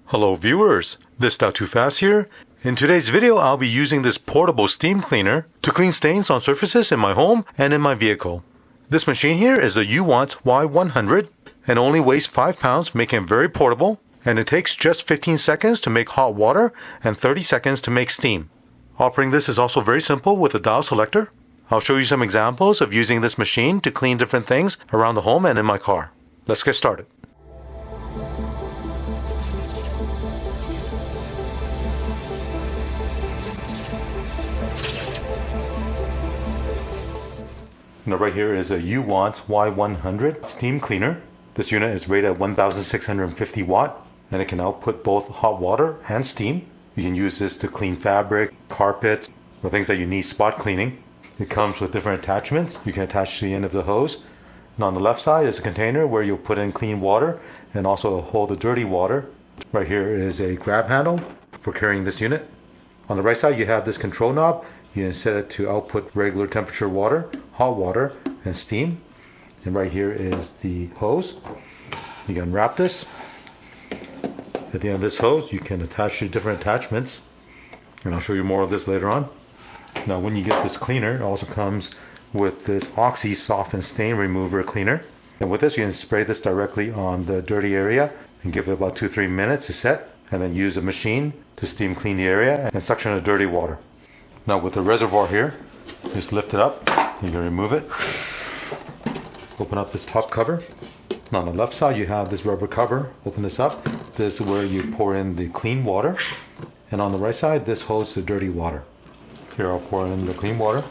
Hello viewers, this Not Too Fast here. In today's video I'll be using this portable steam cleaner to clean stains on surfaces in my home and in my vehicle. This machine here is a UWANT Y100 and only weighs 5 pounds, making it very portable, and it takes just 15 seconds to make hot water and 30 seconds to make steam. Operating this is also very simple with a dial selector. I'll show you some examples of using this machine to clean different things around the home and in my car. Let's get started. Now right here is a UWANT Y100 steam cleaner. This unit is rated at 1650 watt and it can output both hot water and steam. You can use this to clean fabric, carpets, or things that you need spot cleaning. It comes with different attachments you can attach to the end of the hose. And on the left side is a container where you'll put in clean water and also hold the dirty water. Right here is a grab handle for carrying this unit. On the right side you have this control knob. You can set it to output regular temperature water, hot water, and steam. And right here is the hose. You can unwrap this. At the end of this hose, you can attach your different attachments. And I'll show you more of this later on. Now when you get this cleaner, it also comes with this Oxy Soft and Stain Remover cleaner. And with this, you can spray this directly on the dirty area and give it about 2-3 minutes to set. And then use a machine to steam clean the area and suction the dirty water. Now with the reservoir here, just lift it up, you can remove it. Open up this top cover. Now on the left side you have this rubber cover. Open this up. This is where you pour in the clean water. And on the right side, this holds the dirty water. Here I'll pour in the clean water.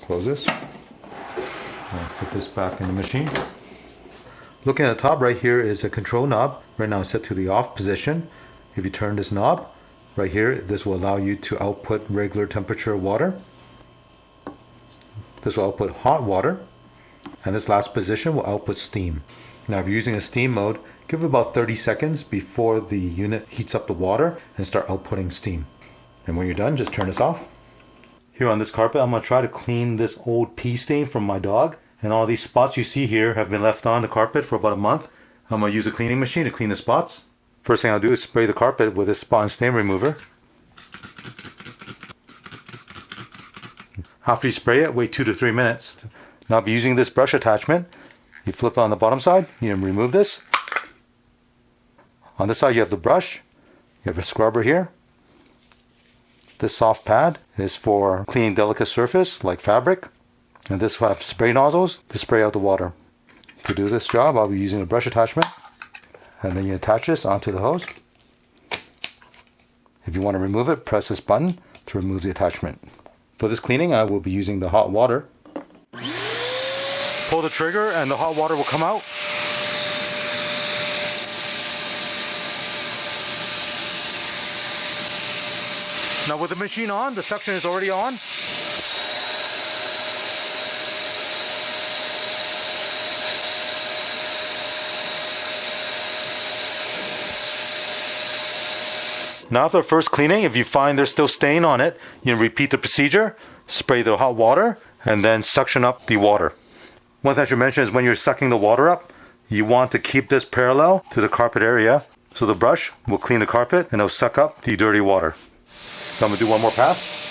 Close this. I'll put this back in the machine. Looking at the top right here is a control knob. Right now it's set to the off position. If you turn this knob, right here, this will allow you to output regular temperature water. This will output hot water. And this last position will output steam. Now if you're using a steam mode, give it about 30 seconds before the unit heats up the water and start outputting steam. And when you're done, just turn this off. Here on this carpet, I'm going to try to clean this old pee stain from my dog. And all these spots you see here have been left on the carpet for about a month. I'm going to use a cleaning machine to clean the spots. First thing I'll do is spray the carpet with this spot and stain remover. After you spray it, wait 2 to 3 minutes. Now I'll be using this brush attachment. You flip it on the bottom side, you can remove this. On this side you have the brush. You have a scrubber here. This soft pad is for cleaning delicate surface like fabric. And this will have spray nozzles to spray out the water. To do this job, I'll be using a brush attachment. And then you attach this onto the hose. If you want to remove it, press this button to remove the attachment. For this cleaning, I will be using the hot water. Pull the trigger and the hot water will come out. Now with the machine on, the suction is already on. Now after the first cleaning, if you find there's still stain on it, you can repeat the procedure, spray the hot water, and then suction up the water. One thing I should mention is when you're sucking the water up, you want to keep this parallel to the carpet area, so the brush will clean the carpet and it'll suck up the dirty water. So I'm going to do one more pass.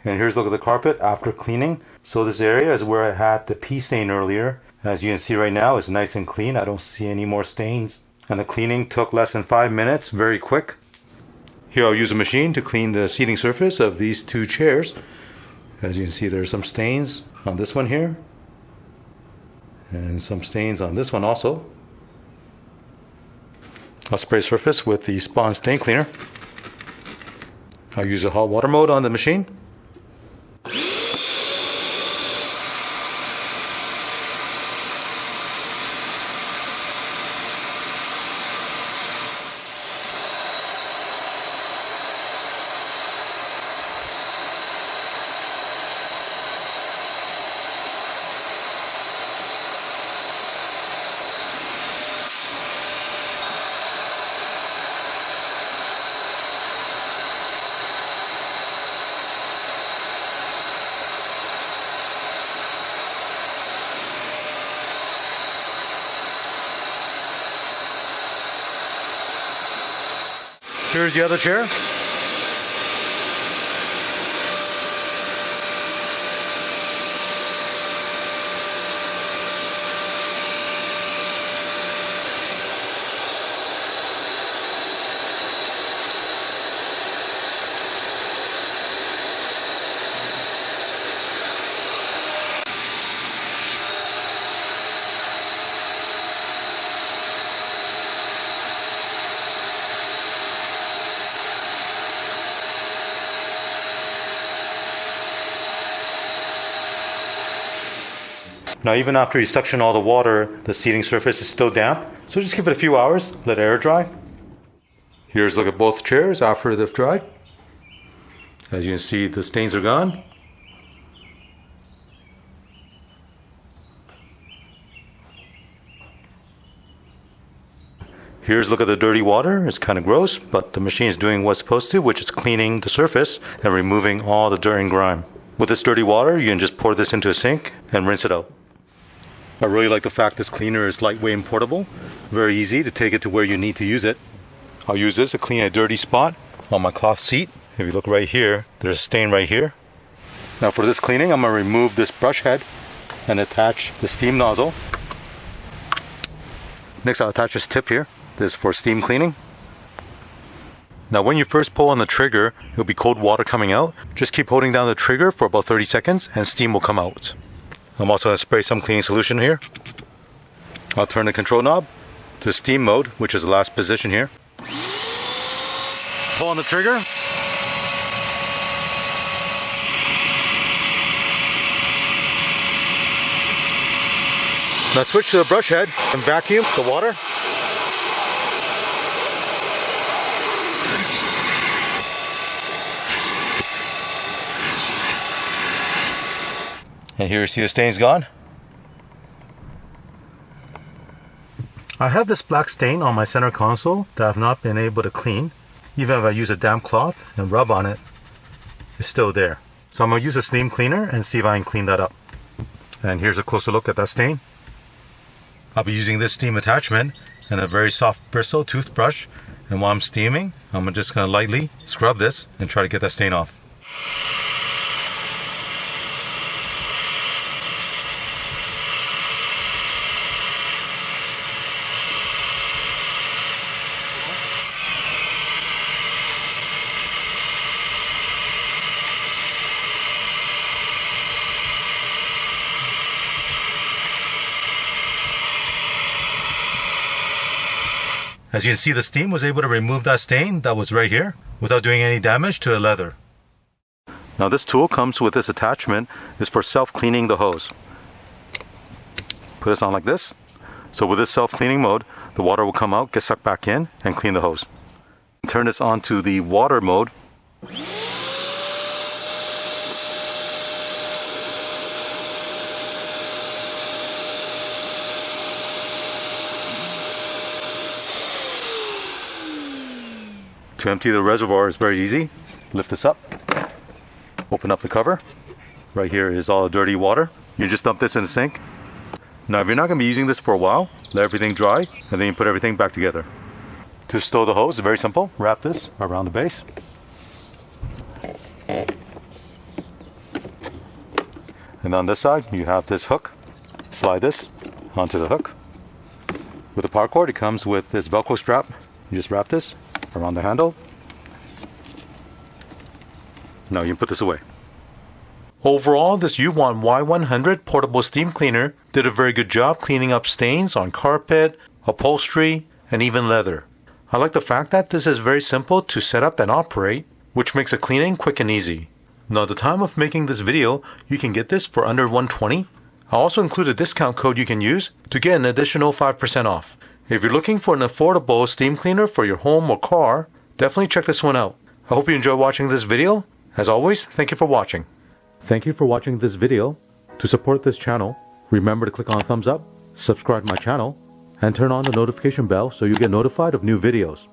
And here's a look at the carpet after cleaning. So this area is where I had the pee stain earlier. As you can see right now, it's nice and clean. I don't see any more stains. And the cleaning took less than 5 minutes, very quick. Here I'll use a machine to clean the seating surface of these 2 chairs. As you can see, there's some stains on this one here. And some stains on this one also. I'll spray surface with the Spot and Stain Cleaner. I'll use a hot water mode on the machine. Here's the other chair. Now even after you suction all the water, the seating surface is still damp, so just give it a few hours, let air dry. Here's a look at both chairs after they've dried. As you can see, the stains are gone. Here's a look at the dirty water. It's kind of gross, but the machine is doing what it's supposed to, which is cleaning the surface and removing all the dirt and grime. With this dirty water, you can just pour this into a sink and rinse it out. I really like the fact this cleaner is lightweight and portable. Very easy to take it to where you need to use it. I'll use this to clean a dirty spot on my cloth seat. If you look right here, there's a stain right here. Now for this cleaning, I'm going to remove this brush head and attach the steam nozzle. Next, I'll attach this tip here. This is for steam cleaning. Now when you first pull on the trigger, it'll be cold water coming out. Just keep holding down the trigger for about 30 seconds and steam will come out. I'm also going to spray some cleaning solution here. I'll turn the control knob to steam mode, which is the last position here. Pull on the trigger. Now switch to the brush head and vacuum the water. And here you see the stains gone. I have this black stain on my center console that I've not been able to clean. Even if I use a damp cloth and rub on it, it's still there. So I'm going to use a steam cleaner and see if I can clean that up. And here's a closer look at that stain. I'll be using this steam attachment and a very soft bristle toothbrush. And while I'm steaming, I'm just going to lightly scrub this and try to get that stain off. As you can see, the steam was able to remove that stain that was right here without doing any damage to the leather. Now this tool comes with this attachment. It's for self-cleaning the hose. Put this on like this. So with this self-cleaning mode, the water will come out, get sucked back in, and clean the hose. Turn this on to the water mode. To empty the reservoir is very easy. Lift this up, open up the cover. Right here is all the dirty water. You just dump this in the sink. Now if you're not going to be using this for a while, let everything dry and then you put everything back together. To stow the hose, it's very simple. Wrap this around the base. And on this side you have this hook. Slide this onto the hook. With the power cord, it comes with this Velcro strap. You just wrap this around the handle. Now you can put this away. Overall, this UWANT Y100 portable steam cleaner did a very good job cleaning up stains on carpet, upholstery, and even leather. I like the fact that this is very simple to set up and operate, which makes the cleaning quick and easy. Now at the time of making this video, you can get this for under $120. I'll also include a discount code you can use to get an additional 5% off. If you're looking for an affordable steam cleaner for your home or car, definitely check this one out. I hope you enjoyed watching this video. As always, thank you for watching. Thank you for watching this video. To support this channel, remember to click on thumbs up, subscribe to my channel, and turn on the notification bell so you get notified of new videos.